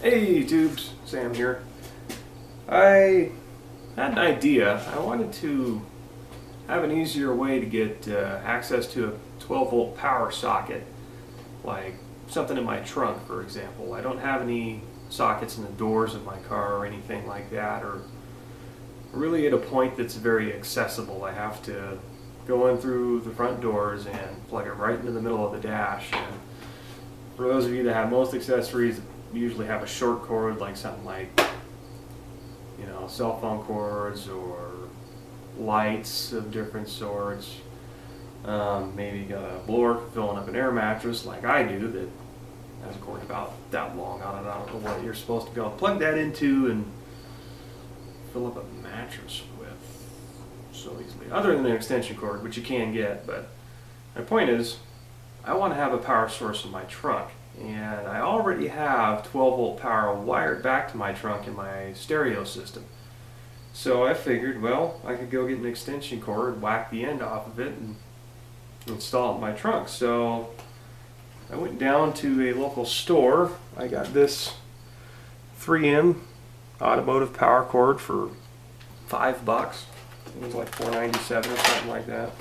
Hey tubes, Sam here. I had an idea. I wanted to have an easier way to get access to a 12 volt power socket, like something in my trunk, for example. I don't have any sockets in the doors of my car or anything like that, or really at a point that's very accessible. I have to go in through the front doors and plug it right into the middle of the dash. And for those of you that have most accessories, usually have a short cord, like something like, you know, cell phone cords or lights of different sorts. Maybe you got a blower filling up an air mattress like I do that has a cord about that long on it. I don't know what you're supposed to be able to plug that into and fill up a mattress with so easily, other than an extension cord, which you can get. But my point is, I want to have a power source in my trunk, and I already have 12 volt power wired back to my trunk in my stereo system. So I figured, well, I could go get an extension cord, whack the end off of it, and install it in my trunk. So I went down to a local store. I got this 3M automotive power cord for $5. It was like $4.97 or something like that.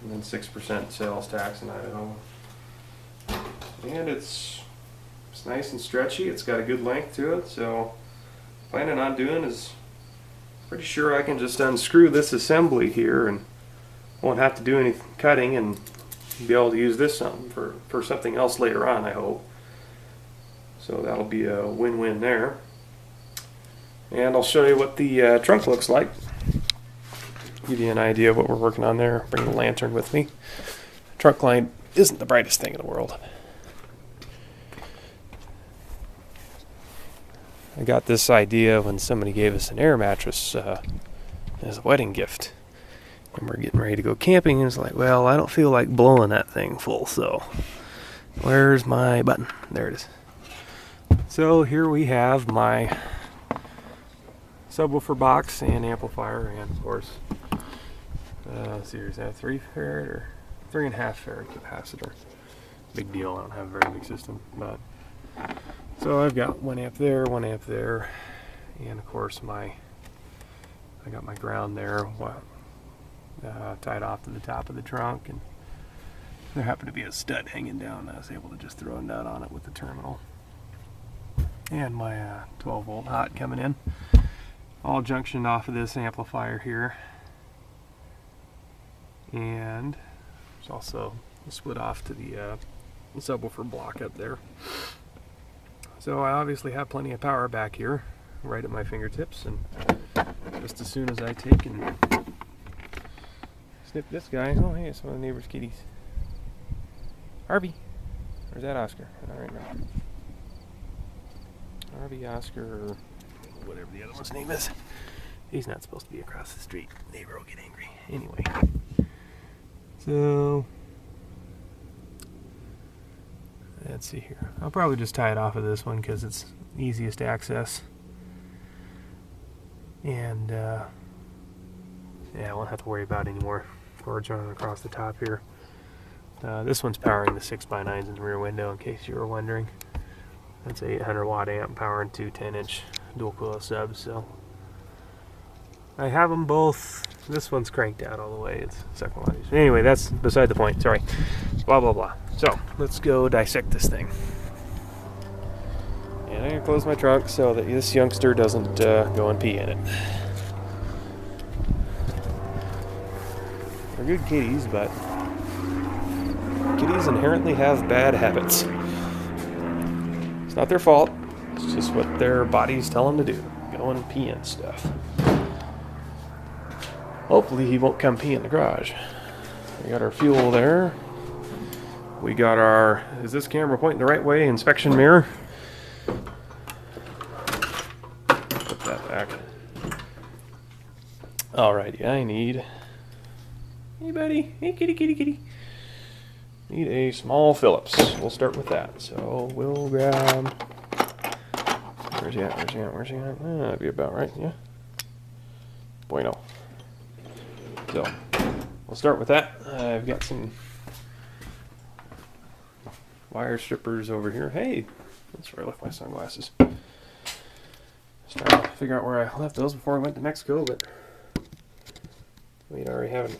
And then 6% sales tax in Idaho. And it's nice and stretchy. It's got a good length to it. So planning on doing is, pretty sure I can just unscrew this assembly here and won't have to do any cutting and be able to use this for something else later on, I hope. So that'll be a win-win there. And I'll show you what the trunk looks like. Give you an idea of what we're working on there. Bring the lantern with me. Trunk line isn't the brightest thing in the world. I got this idea when somebody gave us an air mattress as a wedding gift. And we're getting ready to go camping, and it's like, well, I don't feel like blowing that thing full, so where's my button? There it is. So here we have my subwoofer box and amplifier, and of course, let's see, is that 3 farad or 3.5 farad capacitor? Big deal. I don't have a very big system, but so I've got 1 amp there, 1 amp there, and of course I got my ground there tied off to the top of the trunk, and there happened to be a stud hanging down. I was able to just throw a nut on it with the terminal, and my 12 volt hot coming in, all junctioned off of this amplifier here. And there's also a split off to the subwoofer block up there. So I obviously have plenty of power back here, right at my fingertips, and just as soon as I take and snip this guy, oh hey, it's one of the neighbor's kitties. Harvey, or is that Oscar? All right, now. Harvey, Oscar, or whatever the other one's name is. He's not supposed to be across the street. Neighbor will get angry. Anyway, so let's see here. I'll probably just tie it off of this one because it's easiest access. And yeah, I won't have to worry about any more cords running across the top here. This one's powering the 6x9s in the rear window, in case you were wondering. That's a 800 watt amp powering 2 10-inch dual coil subs. So I have them both. This one's cranked out all the way. It's the second one. Anyway, that's beside the point. Sorry. Blah blah blah. So let's go dissect this thing. And I'm gonna close my trunk so that this youngster doesn't go and pee in it. They're good kitties, but kitties inherently have bad habits. It's not their fault. It's just what their bodies tell them to do. Go and pee in stuff. Hopefully he won't come pee in the garage. We got our fuel there. We got our, is this camera pointing the right way, inspection mirror? Put that back. Alrighty, I need, hey buddy, hey kitty kitty kitty. Need a small Phillips. We'll start with that. So we'll grab, where's he at, where's he at, where's he at? That'd be about right, yeah. Bueno. So we'll start with that. I've got some wire strippers over here. Hey, That's where I left my sunglasses. Just trying to figure out where I left those before I went to Mexico, but we'd already having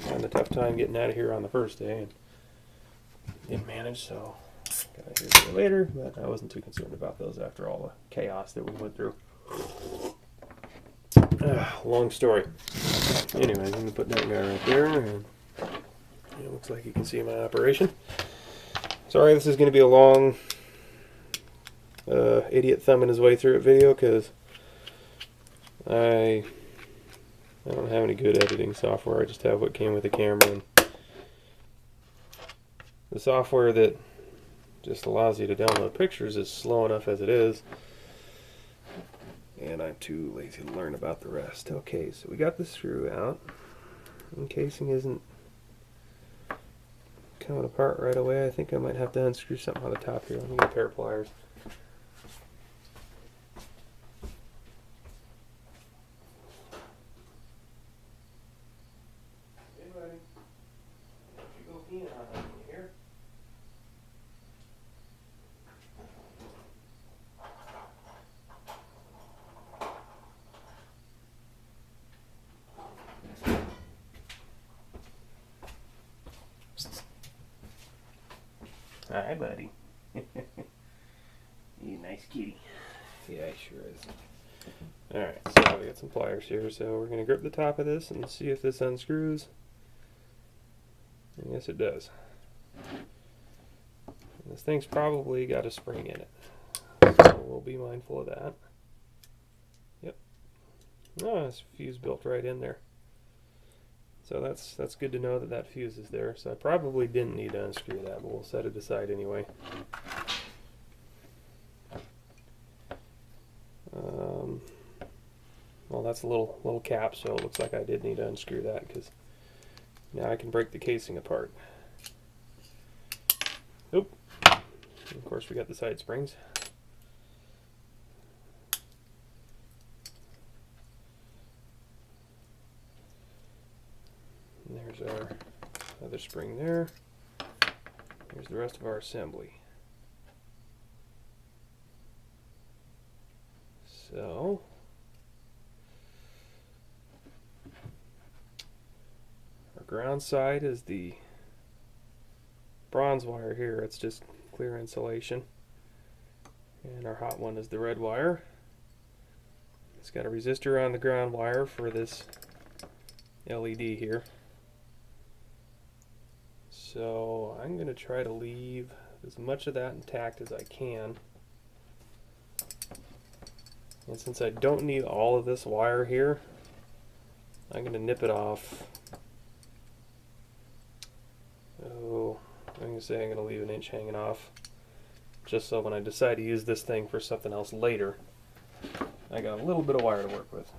a tough time getting out of here on the first day and didn't manage, so got out here later, but I wasn't too concerned about those after all the chaos that we went through. Long story. Anyway, I'm going to put that guy right there, and it looks like you can see my operation. Sorry, this is going to be a long idiot thumbing his way through it video, because I don't have any good editing software. I just have what came with the camera, and the software that just allows you to download pictures is slow enough as it is, and I'm too lazy to learn about the rest. Okay, so we got the screw out. Encasing isn't coming apart right away. I think I might have to unscrew something on the top here. Let me get a pair of pliers. Hey buddy, don't you go peeing on me here. Hi, buddy. You nice kitty. Yeah, he sure is. Alright, so we got some pliers here, so we're going to grip the top of this and see if this unscrews. And yes, it does. And this thing's probably got a spring in it, so we'll be mindful of that. Yep. Oh, this fuse built right in there. So that's good to know that that fuse is there. So I probably didn't need to unscrew that, but we'll set it aside anyway. Well, that's a little cap, so it looks like I did need to unscrew that, because now I can break the casing apart. Oop. And of course, we got the side springs. And there's our other spring there. Here's the rest of our assembly. So, our ground side is the bronze wire here. It's just clear insulation. And our hot one is the red wire. It's got a resistor on the ground wire for this LED here. So I'm going to try to leave as much of that intact as I can. And since I don't need all of this wire here, I'm going to nip it off. Oh, I'm going to say I'm going to leave an inch hanging off, just so when I decide to use this thing for something else later, I got a little bit of wire to work with.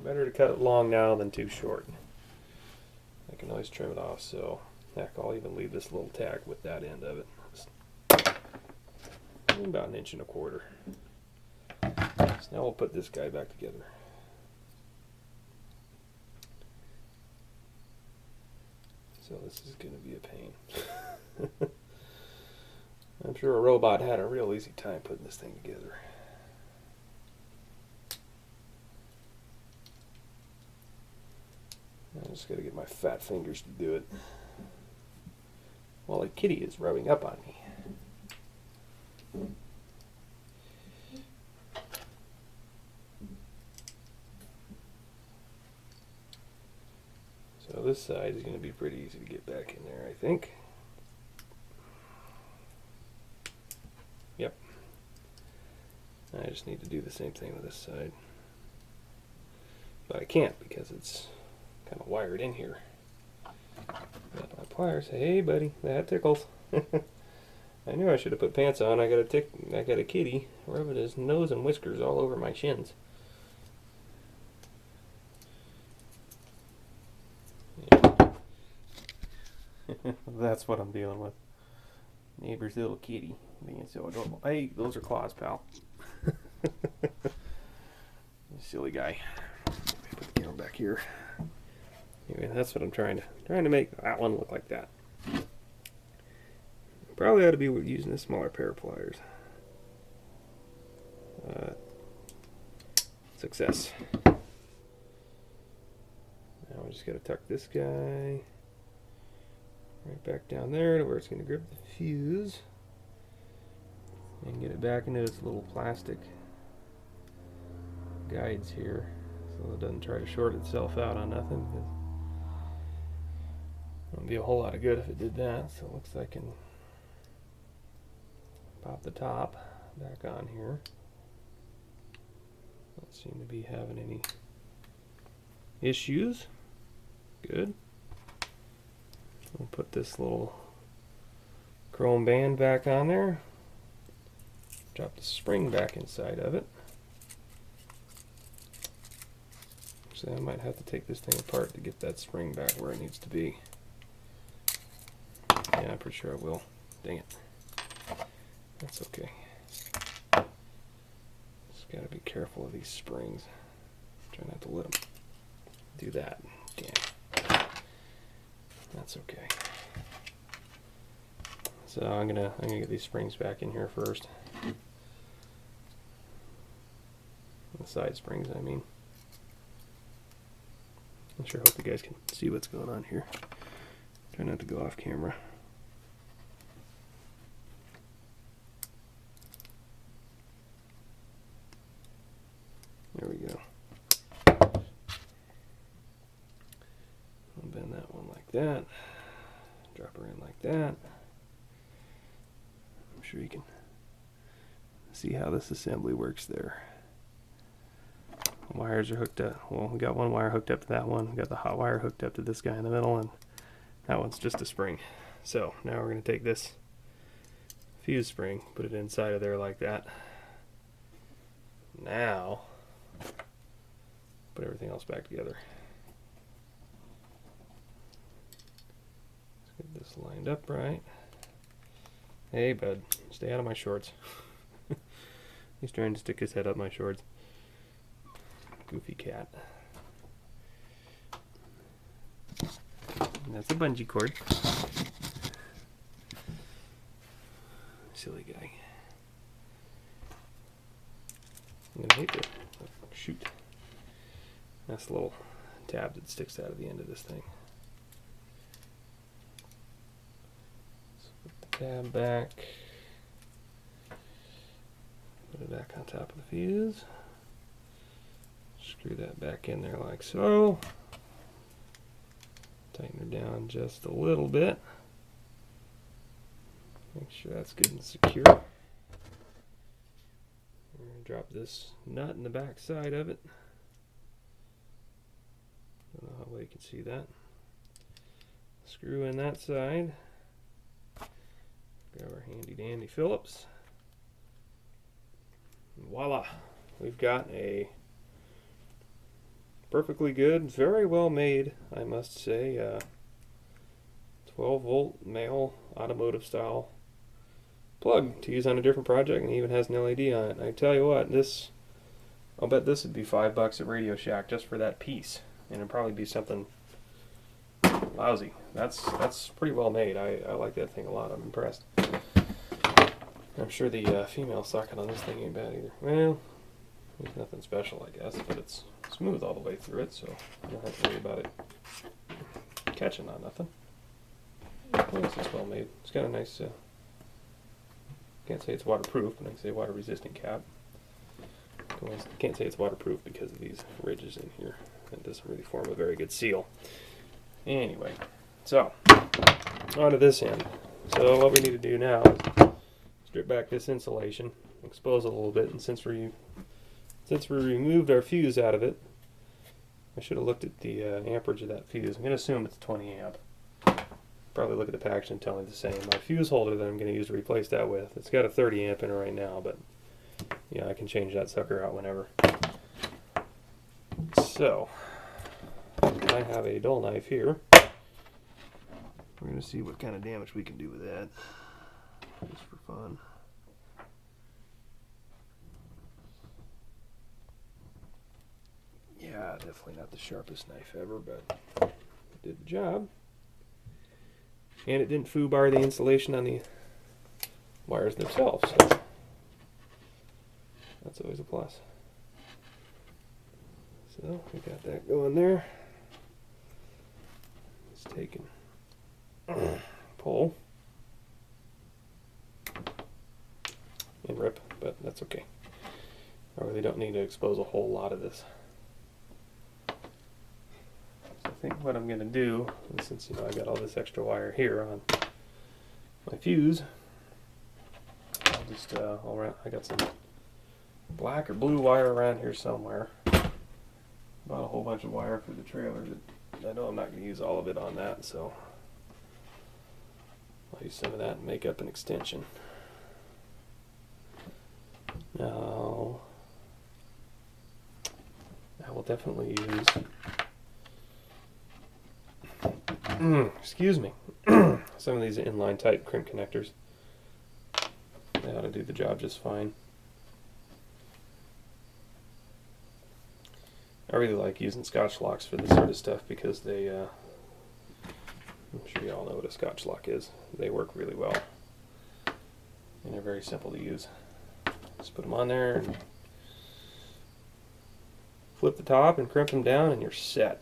Better to cut it long now than too short. I can always trim it off, so heck, I'll even leave this little tack with that end of it. About 1.25 inches. So now we'll put this guy back together. So this is going to be a pain. I'm sure a robot had a real easy time putting this thing together. I just got to get my fat fingers to do it, while the kitty is rubbing up on me. So this side is going to be pretty easy to get back in there, I think. Yep. I just need to do the same thing with this side. But I can't because it's kind of wired in here. Got my pliers. Hey buddy, that tickles. I knew I should have put pants on. I got a kitty rubbing his nose and whiskers all over my shins. That's what I'm dealing with. Neighbor's little kitty being so adorable. Hey, those are claws, pal. Silly guy. Put the camera back here. Anyway, that's what I'm trying to make that one look like that. Probably ought to be using a smaller pair of pliers. Success. Now we just got to tuck this guy right back down there to where it's going to grip the fuse and get it back into its little plastic guides here so it doesn't try to short itself out on nothing. It wouldn't be a whole lot of good if it did that. So it looks like I can pop the top back on here. Don't seem to be having any issues. Good. We'll put this little chrome band back on there. Drop the spring back inside of it. Actually, I might have to take this thing apart to get that spring back where it needs to be. Yeah, I'm pretty sure I will. Dang it. That's okay. Just gotta be careful of these springs. Try not to let them do that. Damn. That's okay. So I'm gonna get these springs back in here first. The side springs, I mean. I sure hope you guys can see what's going on here. Try not to go off camera. There we go. I'll bend that one like that. Drop her in like that. I'm sure you can see how this assembly works there. Wires are hooked up. Well, we got one wire hooked up to that one. We got the hot wire hooked up to this guy in the middle, and that one's just a spring. So now we're going to take this fuse spring, put it inside of there like that. Now, put everything else back together. Let's get this lined up right. Hey, bud, stay out of my shorts. He's trying to stick his head up my shorts. Goofy cat. And that's a bungee cord. Silly guy. I'm gonna hate to shoot. That's the little tab that sticks out of the end of this thing. So put the tab back. Put it back on top of the fuse. Screw that back in there like so. Tighten her down just a little bit. Make sure that's good and secure. We're going to drop this nut in the back side of it. Don't know how well you can see that. Screw in that side. Grab our handy dandy Phillips. And voila! We've got a perfectly good, very well made, I must say, 12 volt male automotive style plug to use on a different project, and it even has an LED on it. And I tell you what, I'll bet this would be $5 at Radio Shack just for that piece, and it'd probably be something lousy. That's pretty well made. I like that thing a lot. I'm impressed. I'm sure the female socket on this thing ain't bad either. Well, there's nothing special, I guess, but it's smooth all the way through it, so I don't have to worry about it catching on nothing. Well, this is well made. It's got a nice, can't say it's waterproof, but I can say water resistant cap. Can't say it's waterproof because of these ridges in here. It doesn't really form a very good seal. Anyway, so on to this end. So what we need to do now is strip back this insulation, expose it a little bit, and since we removed our fuse out of it, I should have looked at the amperage of that fuse. I'm going to assume it's 20 amp. Probably look at the package and tell me the same. My fuse holder that I'm going to use to replace that with, it's got a 30 amp in it right now, but yeah, I can change that sucker out whenever. So, I have a dull knife here. We're going to see what kind of damage we can do with that, just for fun. Yeah, definitely not the sharpest knife ever, but it did the job. And it didn't foobar the insulation on the wires themselves. So that's always a plus. So we got that going there. It's taken pull and rip, but that's okay. I really don't need to expose a whole lot of this. So I think what I'm going to do, since I got all this extra wire here on my fuse, I'll just I got some black or blue wire around here somewhere. Bought a whole bunch of wire for the trailer that I know I'm not going to use all of it on that, so I'll use some of that and make up an extension. Now, I will definitely use, excuse me, some of these inline type crimp connectors. They ought to do the job just fine. I really like using Scotch locks for this sort of stuff because they, I'm sure you all know what a Scotch lock is. They work really well, and they're very simple to use. Just put them on there and flip the top and crimp them down and you're set.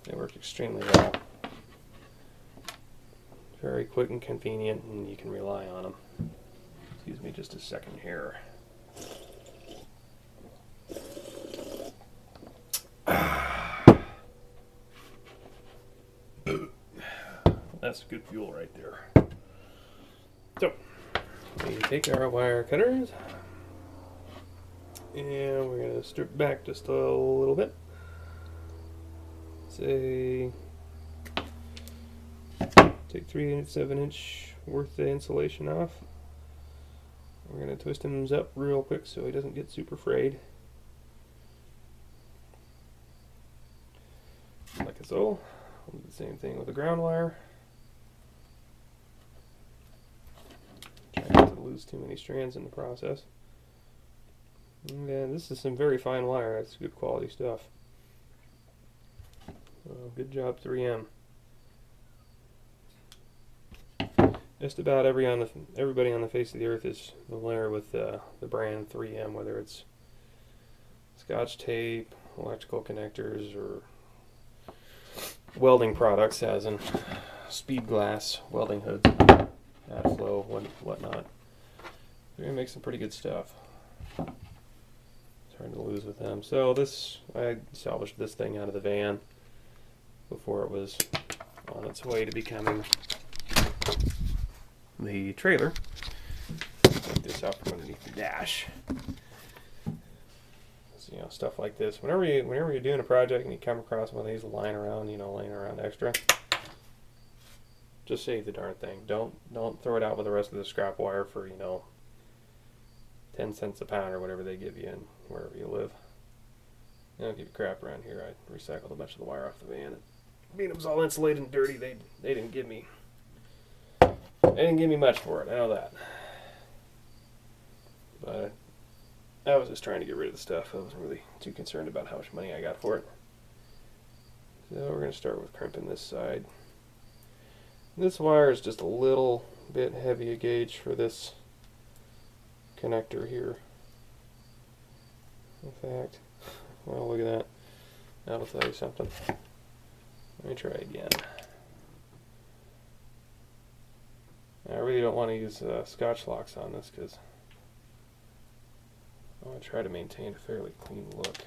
They work extremely well. Very quick and convenient, and you can rely on them. Excuse me just a second here. That's good fuel right there. So, we take our wire cutters and we're going to strip back just a little bit. Say, take 3/7 inch worth of insulation off. We're going to twist him up real quick so he doesn't get super frayed. Like so. We'll do the same thing with the ground wire. Try not to lose too many strands in the process. And this is some very fine wire. That's good quality stuff. Good job, 3M. Just about everybody on the face of the earth is familiar with the brand 3M, whether it's Scotch tape, electrical connectors, or welding products, as in speed glass, welding hoods, add-flow, whatnot. They're gonna make some pretty good stuff. It's hard to lose with them. So I salvaged this thing out of the van before it was on its way to becoming the trailer. Take this out from underneath the dash. So, stuff like this. Whenever you're doing a project and you come across one of these lying around, laying around extra, just save the darn thing. Don't throw it out with the rest of the scrap wire for 10 cents a pound or whatever they give you in wherever you live. They don't give you crap around here. I recycled a bunch of the wire off the van. Being it was all insulated and dirty, they didn't give me much for it. I know that. But I was just trying to get rid of the stuff. I wasn't really too concerned about how much money I got for it. So we're going to start with crimping this side. This wire is just a little bit heavy a gauge for this connector here. In fact, well, look at that. That'll tell you something. Let me try again. I really don't want to use Scotch locks on this because I want to try to maintain a fairly clean look,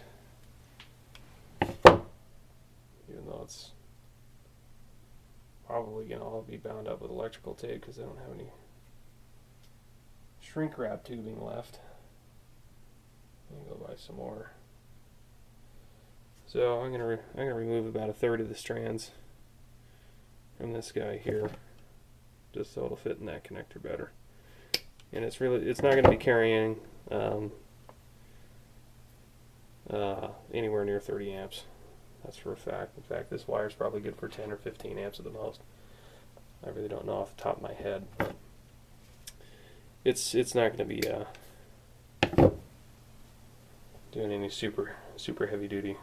even though it's probably going to all be bound up with electrical tape because I don't have any shrink wrap tubing left. Let me go buy some more. So I'm gonna remove about 1/3 of the strands from this guy here, just so it'll fit in that connector better. And it's not going to be carrying anywhere near 30 amps. That's for a fact. In fact, this wire is probably good for 10 or 15 amps at the most. I really don't know off the top of my head, but it's not going to be doing any super heavy duty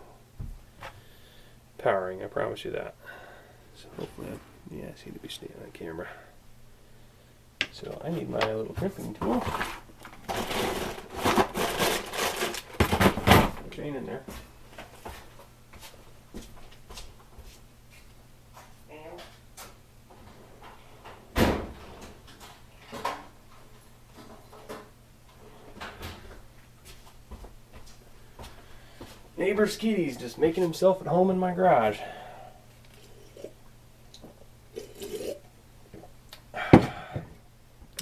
powering. I promise you that. So hopefully, yeah, I seem to be staying on camera. So I need my little crimping tool. Chain in there. Neighbor Skitty's just making himself at home in my garage.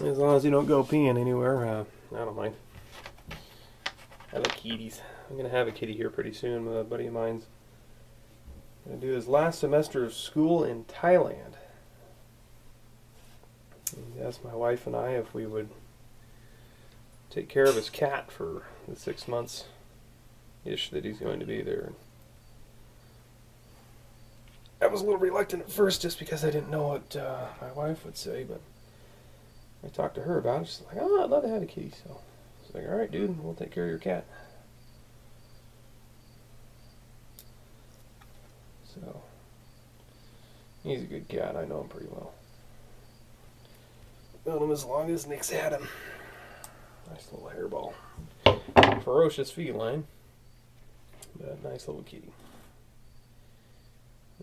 As long as you don't go peeing anywhere, I don't mind. I like kitties. I'm going to have a kitty here pretty soon with a buddy of mine's. I'm going to do his last semester of school in Thailand. He asked my wife and I if we would take care of his cat for the 6 months-ish that he's going to be there. I was a little reluctant at first just because I didn't know what my wife would say, but I talked to her about it. She's like, oh, I'd love to have a kitty. So I was like, all right, dude, we'll take care of your cat. So he's a good cat. I know him pretty well. Known him as long as Nick's had him. Nice little hairball. Ferocious feline, but nice little kitty.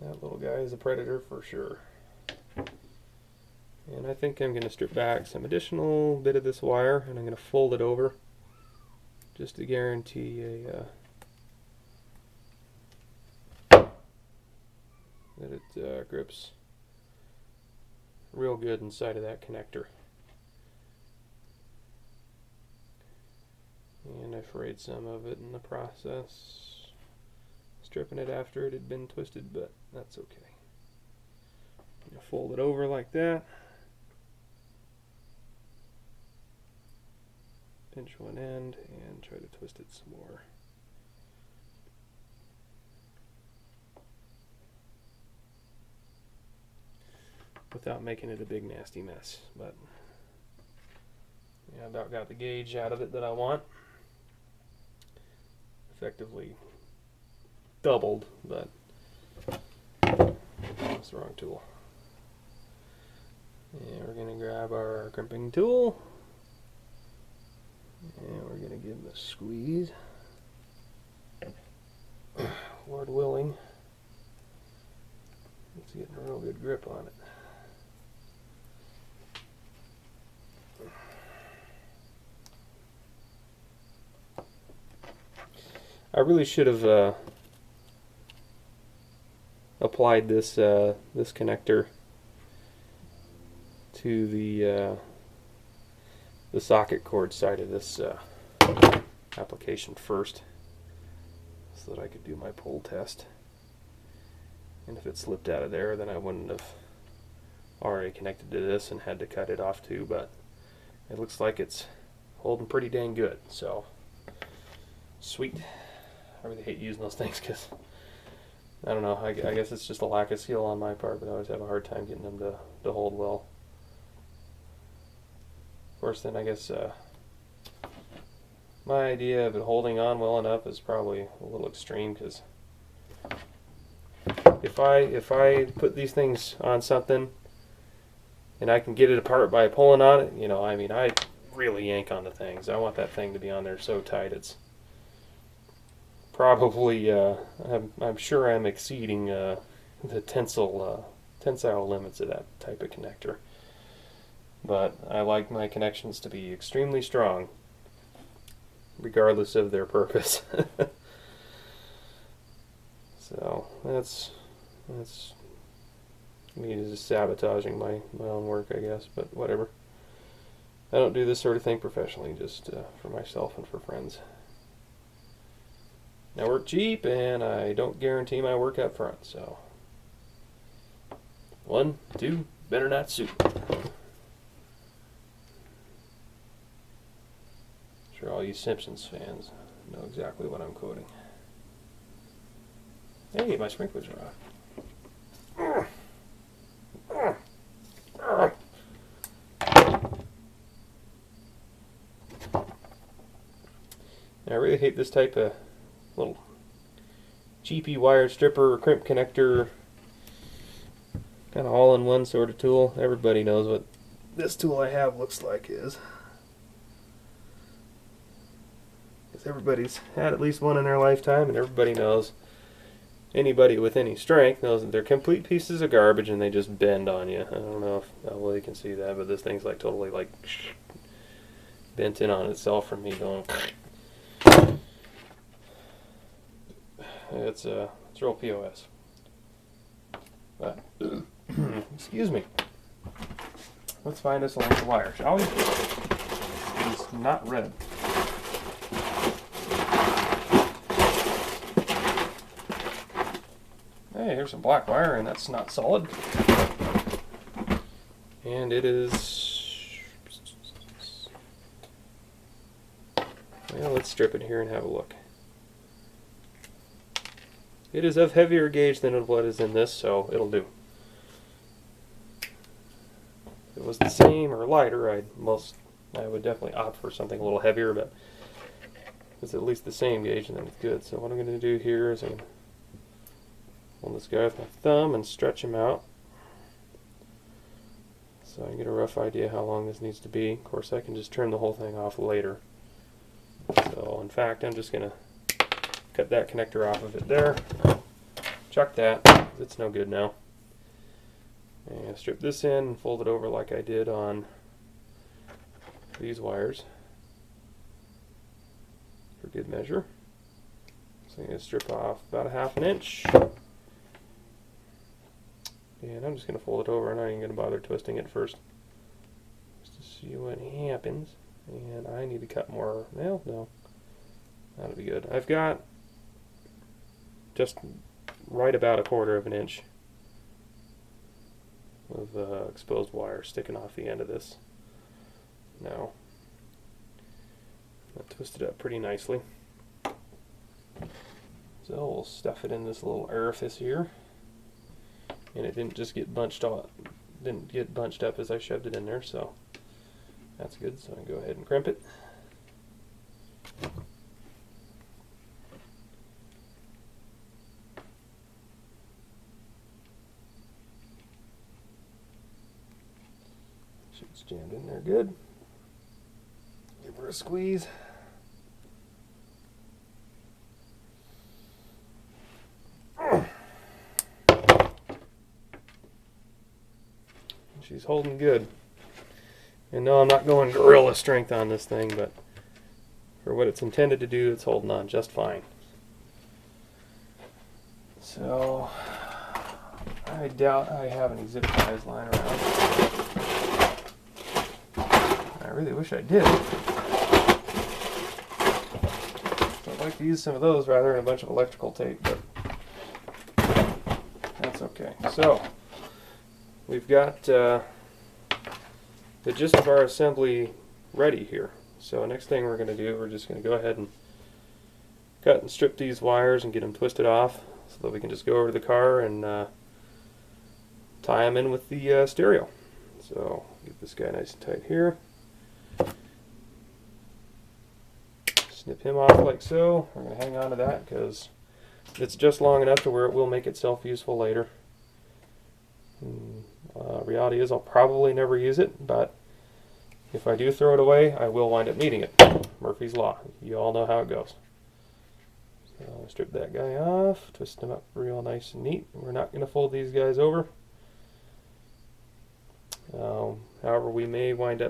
That little guy is a predator for sure. And I think I'm going to strip back some additional bit of this wire, and I'm going to fold it over just to guarantee that it grips real good inside of that connector. And I frayed some of it in the process, stripping it after it had been twisted, but that's okay. You fold it over like that. Pinch one end and try to twist it some more. Without making it a big nasty mess, but yeah, I about got the gauge out of it that I want. Effectively doubled, but that's the wrong tool. And we're going to grab our crimping tool. And we're going to give him a squeeze. Lord willing, it's getting a real good grip on it. I really should have applied this this connector to the socket cord side of this application first, so that I could do my pull test. And if it slipped out of there, then I wouldn't have already connected to this and had to cut it off too, but it looks like it's holding pretty dang good, so sweet. I really hate using those things because, I don't know, I guess it's just a lack of skill on my part, but I always have a hard time getting them to hold well. Of course, then I guess my idea of it holding on well enough is probably a little extreme, because if I put these things on something and I can get it apart by pulling on it, you know, I mean, I really yank on the things. I want that thing to be on there so tight it's probably, I'm sure I'm exceeding the tensile limits of that type of connector. But I like my connections to be extremely strong, regardless of their purpose. So that's me just sabotaging my own work, I guess, but whatever. I don't do this sort of thing professionally, just for myself and for friends. I work cheap, and I don't guarantee my work up front, so 1, 2, better not sue. Sure, all you Simpsons fans know exactly what I'm quoting. Hey, my sprinklers are on. I really hate this type of little cheapy wire stripper or crimp connector, kind of all-in-one sort of tool. Everybody knows what this tool I have looks like is. Because everybody's had at least one in their lifetime, and everybody knows, anybody with any strength knows that they're complete pieces of garbage and they just bend on you. I don't know how well you can see that, but this thing's like totally like bent in on itself from me going. It's real POS. But excuse me. Let's find us a length of wire, shall we? It's not red. Hey, here's some black wire, and that's not solid. And it is... Well, let's strip it here and have a look. It is of heavier gauge than what is in this, so it'll do. If it was the same or lighter, I would definitely opt for something a little heavier, but if it's at least the same gauge, then it's good. So what I'm going to do here is I'm going to hold this guy with my thumb and stretch him out so I can get a rough idea how long this needs to be. Of course, I can just trim the whole thing off later. So in fact, I'm just going to cut that connector off of it there, chuck that, it's no good now, and strip this in and fold it over like I did on these wires for good measure. So I'm going to strip off about a ½ inch. And I'm just going to fold it over. I'm not even going to bother twisting it first, just to see what happens. And I need to cut more. Well, no, that'll be good. I've got just right about 1/4 inch of exposed wire sticking off the end of this. Now, I'll twist it up pretty nicely. So we'll stuff it in this little orifice here. And it didn't just get bunched up, as I shoved it in there, so that's good. So I can go ahead and crimp it. It's jammed in there good. Give her a squeeze. She's holding good. And no, I'm not going gorilla strength on this thing, but for what it's intended to do, it's holding on just fine. So I doubt I have any zip ties lying around. I really wish I did. I'd like to use some of those rather than a bunch of electrical tape, but that's okay. So we've got the gist of our assembly ready here. So next thing we're going to do, we're just going to go ahead and cut and strip these wires and get them twisted off so that we can just go over to the car and tie them in with the stereo. So get this guy nice and tight here. Snip him off like so. We're going to hang on to that because it's just long enough to where it will make itself useful later. Reality is I'll probably never use it, but if I do throw it away, I will wind up needing it. Murphy's Law. You all know how it goes. So I'll strip that guy off, twist him up real nice and neat. We're not going to fold these guys over. However, we may wind up